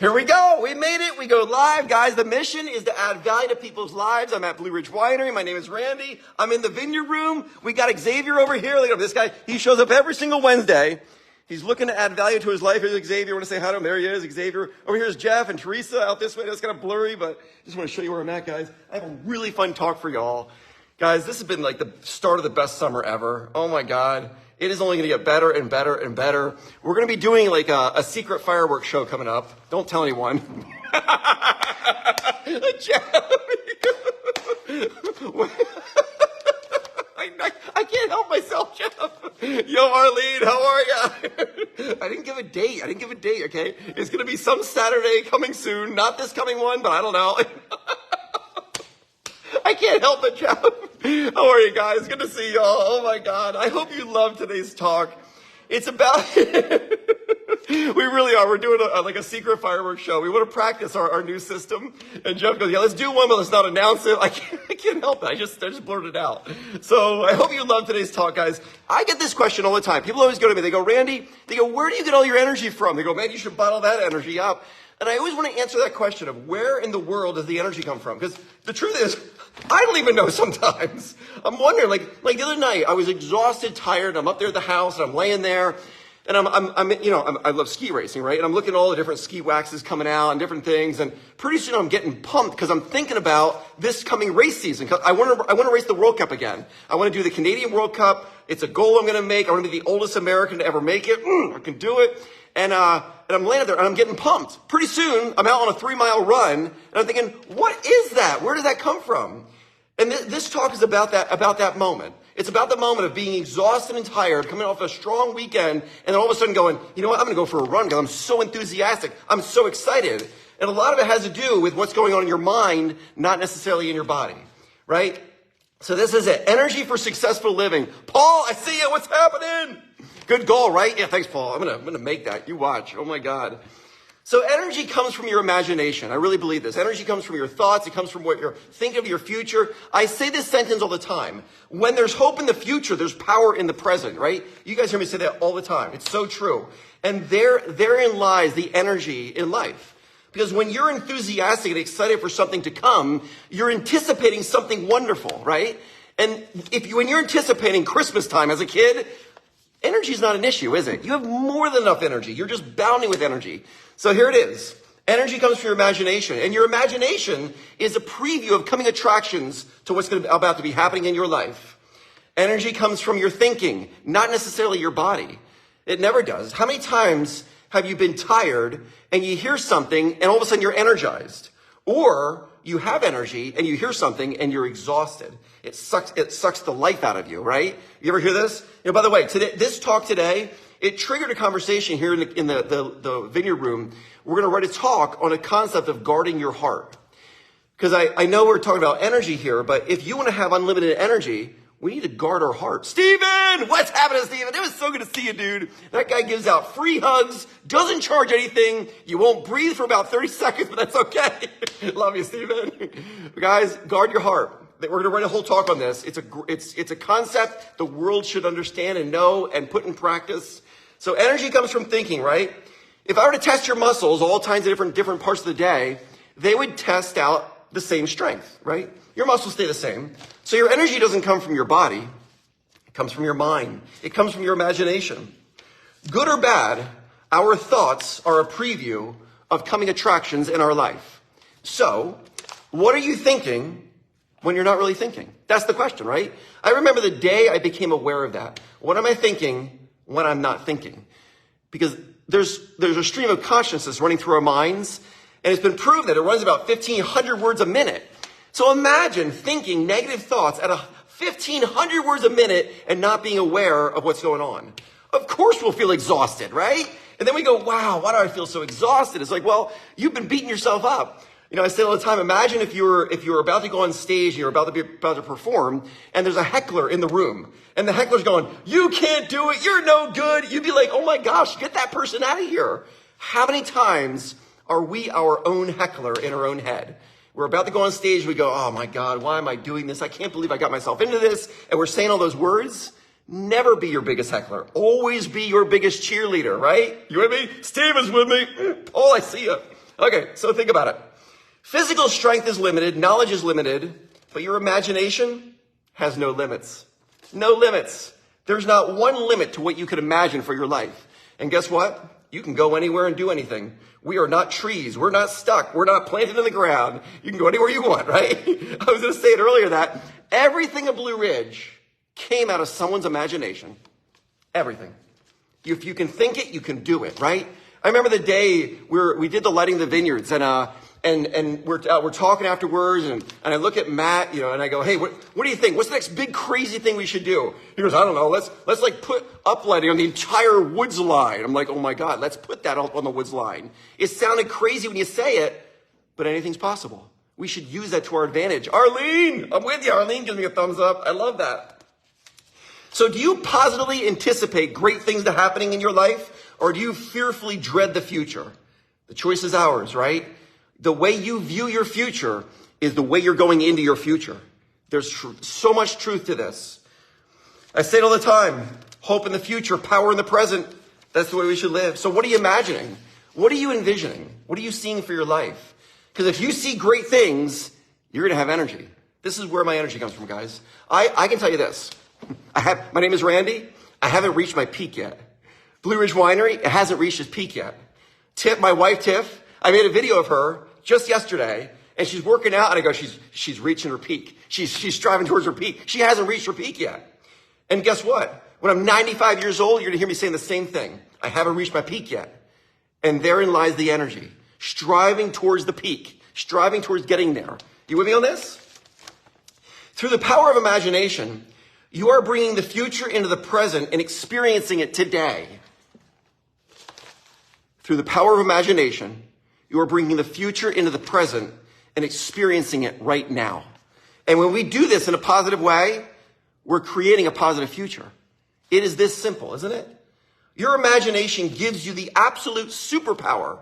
Here we go. We made it. We go live. Guys, the mission is to add value to people's lives. I'm at Blue Ridge Winery. My name is Randy. I'm in the vineyard room. We got Xavier over here. Look at him. This guy, he shows up every single Wednesday. He's looking to add value to his life. Here's Xavier. I want to say hi to him. There he is, Xavier. Over here is Jeff and Teresa out this way. That's kind of blurry, but I just want to show you where I'm at, guys. I have a really fun talk for y'all. Guys, this has been like the start of the best summer ever. Oh my God. It is only going to get better and better and better. We're going to be doing like a secret fireworks show coming up. Don't tell anyone. I can't help myself, Jeff. Yo, Arlene, how are ya? I didn't give a date, okay? It's going to be some Saturday coming soon. Not this coming one, but I don't know. I can't help it, Jeff. How are you guys? Good to see y'all. Oh my God. I hope you love today's talk. It's about, we really are. We're doing like a secret fireworks show. We want to practice our new system. And Jeff goes, yeah, let's do one, but let's not announce it. I can't help it. I just blurted it out. So I hope you love today's talk, guys. I get this question all the time. People always go to me. They go, Randy, where do you get all your energy from? They go, man, you should bottle that energy up. And I always want to answer that question of where in the world does the energy come from? Because the truth is, I don't even know sometimes. I'm wondering, like the other night, I was exhausted, tired. I'm up there at the house, and I'm laying there, and I love ski racing, right? And I'm looking at all the different ski waxes coming out and different things, and pretty soon I'm getting pumped because I'm thinking about this coming race season. Cause I want to race the World Cup again. I want to do the Canadian World Cup. It's a goal I'm going to make. I want to be the oldest American to ever make it. I can do it. And I'm laying there and I'm getting pumped. Pretty soon, I'm out on a 3-mile run and I'm thinking, what is that? Where did that come from? And this talk is about that moment. It's about the moment of being exhausted and tired, coming off a strong weekend, and then all of a sudden going, you know what, I'm going to go for a run because I'm so enthusiastic. I'm so excited. And a lot of it has to do with what's going on in your mind, not necessarily in your body, right? So this is it. Energy for successful living. Paul, I see you. What's happening? Good goal, right? Yeah, thanks, Paul. I'm gonna make that. You watch. Oh my God. So energy comes from your imagination. I really believe this. Energy comes from your thoughts. It comes from what you're thinking of your future. I say this sentence all the time. When there's hope in the future, there's power in the present, right? You guys hear me say that all the time. It's so true. And therein lies the energy in life. Because when you're enthusiastic and excited for something to come, you're anticipating something wonderful, right? And when you're anticipating Christmas time as a kid, energy is not an issue, is it? You have more than enough energy. You're just bounding with energy. So here it is. Energy comes from your imagination. And your imagination is a preview of coming attractions to what's about to be happening in your life. Energy comes from your thinking, not necessarily your body. It never does. How many times have you been tired and you hear something and all of a sudden you're energized? Or you have energy and you hear something and you're exhausted. It sucks the life out of you, right? You ever hear this? By the way, this talk today, it triggered a conversation here in the vineyard room. We're going to write a talk on a concept of guarding your heart. Because I know we're talking about energy here, but if you want to have unlimited energy, we need to guard our heart. Steven! What's happening, Steven? It was so good to see you, dude. That guy gives out free hugs, doesn't charge anything. You won't breathe for about 30 seconds, but that's okay. Love you, Steven. Guys, guard your heart. We're going to write a whole talk on this. It's a concept the world should understand and know and put in practice. So energy comes from thinking, right? If I were to test your muscles all kinds of different parts of the day, they would test out the same strength, right? Your muscles stay the same. So your energy doesn't come from your body. It comes from your mind. It comes from your imagination. Good or bad, our thoughts are a preview of coming attractions in our life. So what are you thinking when you're not really thinking? That's the question, right? I remember the day I became aware of that. What am I thinking when I'm not thinking? Because there's a stream of consciousness running through our minds, and it's been proved that it runs about 1,500 words a minute. So imagine thinking negative thoughts at 1,500 words a minute and not being aware of what's going on. Of course we'll feel exhausted, right? And then we go, wow, why do I feel so exhausted? It's like, well, you've been beating yourself up. I say all the time, imagine if you were about to go on stage and you're about to perform and there's a heckler in the room and the heckler's going, you can't do it. You're no good. You'd be like, oh my gosh, get that person out of here. How many times are we our own heckler in our own head? We're about to go on stage. We go, oh my God, why am I doing this? I can't believe I got myself into this. And we're saying all those words. Never be your biggest heckler. Always be your biggest cheerleader, right? You with me? Steve is with me. Paul, I see you. Okay, so think about it. Physical strength is limited, knowledge is limited, but your imagination has no limits. No limits. There's not one limit to what you could imagine for your life. And guess what? You can go anywhere and do anything. We are not trees. We're not stuck. We're not planted in the ground. You can go anywhere you want, right? I was going to say it earlier that everything at Blue Ridge came out of someone's imagination. Everything. If you can think it, you can do it, right? I remember the day we did the lighting of the vineyards, and we're talking afterwards, and I look at Matt, and I go, hey, what do you think? What's the next big crazy thing we should do? He goes, I don't know. Let's like put uplighting on the entire woods line. I'm like, oh my God, let's put that up on the woods line. It sounded crazy when you say it, but anything's possible. We should use that to our advantage. Arlene, I'm with you. Arlene gives me a thumbs up. I love that. So do you positively anticipate great things to happening in your life? Or do you fearfully dread the future? The choice is ours, right? The way you view your future is the way you're going into your future. There's so much truth to this. I say it all the time. Hope in the future, power in the present. That's the way we should live. So what are you imagining? What are you envisioning? What are you seeing for your life? Because if you see great things, you're going to have energy. This is where my energy comes from, guys. I can tell you this. My name is Randy. I haven't reached my peak yet. Blue Ridge Winery, it hasn't reached its peak yet. My wife Tiff, I made a video of her just yesterday, and she's working out, and I go, she's reaching her peak. She's striving towards her peak. She hasn't reached her peak yet. And guess what? When I'm 95 years old, you're gonna hear me saying the same thing. I haven't reached my peak yet. And therein lies the energy. Striving towards the peak. Striving towards getting there. You with me on this? Through the power of imagination, you are bringing the future into the present and experiencing it today. Through the power of imagination, you are bringing the future into the present and experiencing it right now. And when we do this in a positive way, we're creating a positive future. It is this simple, isn't it? Your imagination gives you the absolute superpower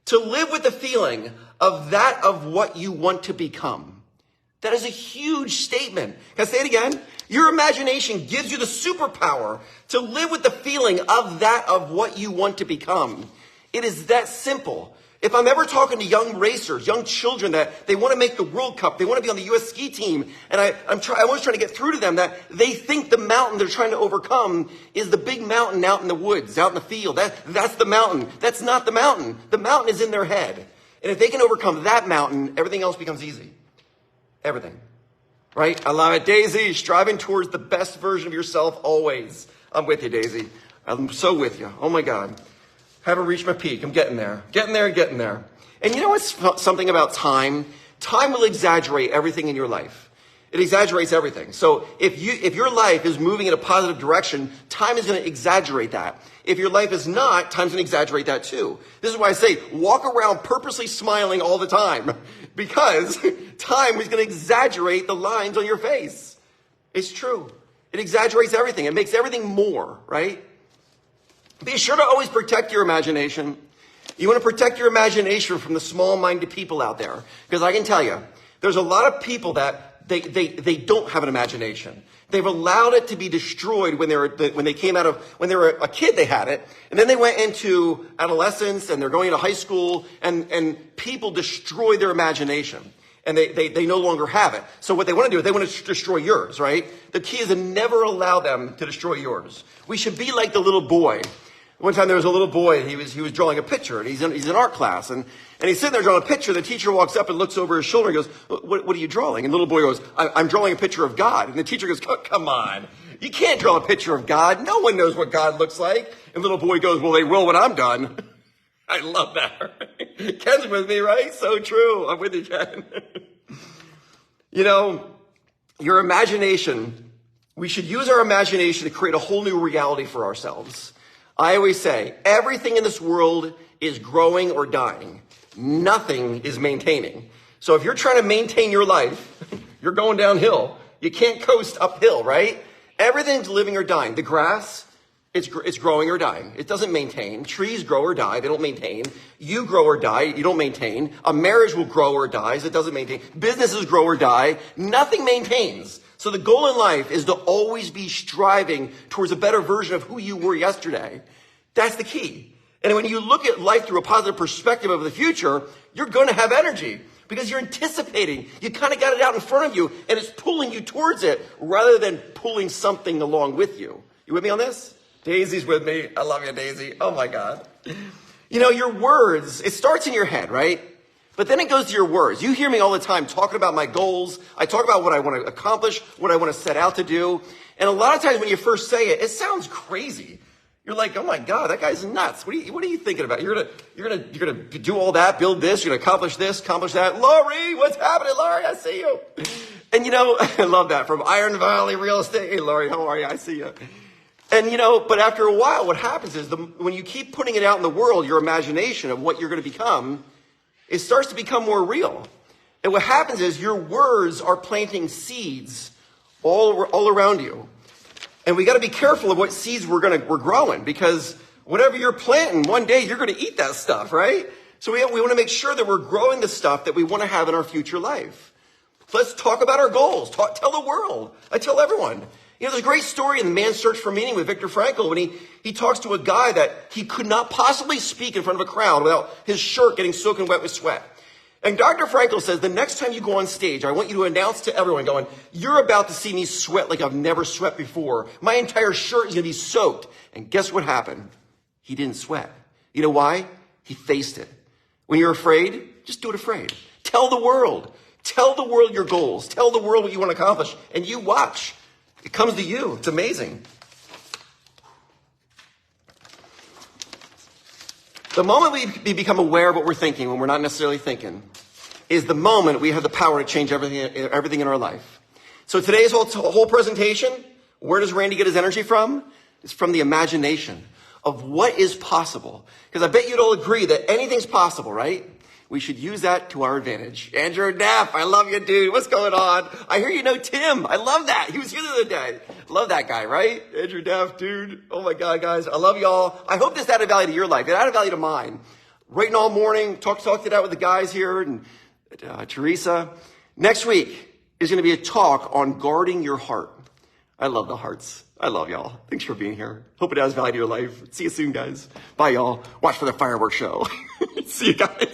to live with the feeling of what you want to become. That is a huge statement. Can I say it again? Your imagination gives you the superpower to live with the feeling of what you want to become. It is that simple. If I'm ever talking to young racers, young children that they want to make the World Cup, they want to be on the U.S. ski team, and I was trying to get through to them that they think the mountain they're trying to overcome is the big mountain out in the woods, out in the field. That's the mountain. That's not the mountain. The mountain is in their head. And if they can overcome that mountain, everything else becomes easy. Everything. Right? I love it. Daisy, striving towards the best version of yourself always. I'm with you, Daisy. I'm so with you. Oh my God. Haven't reached my peak. I'm getting there. Getting there. And you know what's something about time? Time will exaggerate everything in your life. It exaggerates everything. So if your life is moving in a positive direction, time is going to exaggerate that. If your life is not, time's going to exaggerate that too. This is why I say walk around purposely smiling all the time, because time is going to exaggerate the lines on your face. It's true. It exaggerates everything. It makes everything more, right? Be sure to always protect your imagination. You want to protect your imagination from the small-minded people out there. Because I can tell you, there's a lot of people that they don't have an imagination. They've allowed it to be destroyed when they were a kid, they had it. And then they went into adolescence and they're going into high school and people destroy their imagination. And they no longer have it. So what they want to do is they want to destroy yours, right? The key is to never allow them to destroy yours. We should be like the little boy. One time there was a little boy, he was drawing a picture, and he's in art class, and he's sitting there drawing a picture. The teacher walks up and looks over his shoulder and goes, what are you drawing? And the little boy goes, I'm drawing a picture of God. And the teacher goes, come on, you can't draw a picture of God. No one knows what God looks like. And the little boy goes, well, they will when I'm done. I love that. Ken's with me, right? So true. I'm with you, Ken. You know, your imagination, we should use our imagination to create a whole new reality for ourselves. I always say, everything in this world is growing or dying. Nothing is maintaining. So if you're trying to maintain your life, you're going downhill. You can't coast uphill, right? Everything's living or dying. The grass, it's growing or dying. It doesn't maintain. Trees grow or die. They don't maintain. You grow or die. You don't maintain. A marriage will grow or dies. It doesn't maintain. Businesses grow or die. Nothing maintains. So the goal in life is to always be striving towards a better version of who you were yesterday. That's the key. And when you look at life through a positive perspective of the future, you're going to have energy because you're anticipating. You kind of got it out in front of you and it's pulling you towards it rather than pulling something along with you. You with me on this? Daisy's with me. I love you, Daisy. Oh my God. You know, your words, it starts in your head, right? But then it goes to your words. You hear me all the time talking about my goals. I talk about what I want to accomplish, what I want to set out to do. And a lot of times when you first say it, it sounds crazy. You're like, oh my God, that guy's nuts. What are you thinking about? You're gonna do all that, build this, you're gonna accomplish this, accomplish that. Lori, what's happening, Lori? I see you. And you know, I love that from Iron Valley Real Estate. Hey, Lori, how are you? I see you. And you know, but after a while, what happens is when you keep putting it out in the world, your imagination of what you're going to become, it starts to become more real. And what happens is your words are planting seeds all around you. And we got to be careful of what seeds we're growing, because whatever you're planting, one day you're going to eat that stuff, right? So we want to make sure that we're growing the stuff that we want to have in our future life. Let's talk about our goals. Tell the world. I tell everyone. You know, there's a great story in The Man's Search for Meaning with Viktor Frankl when he talks to a guy that he could not possibly speak in front of a crowd without his shirt getting soaking wet with sweat. And Dr. Frankl says, the next time you go on stage, I want you to announce to everyone going, you're about to see me sweat like I've never sweat before. My entire shirt is going to be soaked. And guess what happened? He didn't sweat. You know why? He faced it. When you're afraid, just do it afraid. Tell the world. Tell the world your goals. Tell the world what you want to accomplish. And you watch. It comes to you. It's amazing. The moment we become aware of what we're thinking when we're not necessarily thinking is the moment we have the power to change everything in our life. So today's whole presentation, where does Randy get his energy from? It's from the imagination of what is possible. Because I bet you'd all agree that anything's possible, right? We should use that to our advantage. Andrew Neff, I love you, dude. What's going on? I hear you know Tim. I love that. He was here the other day. Love that guy, right? Andrew Neff, dude. Oh my God, guys. I love y'all. I hope this added value to your life. It added value to mine. Writing all morning, talked it out with the guys here and Teresa. Next week is going to be a talk on guarding your heart. I love the hearts. I love y'all. Thanks for being here. Hope it adds value to your life. See you soon, guys. Bye, y'all. Watch for the fireworks show. See you guys.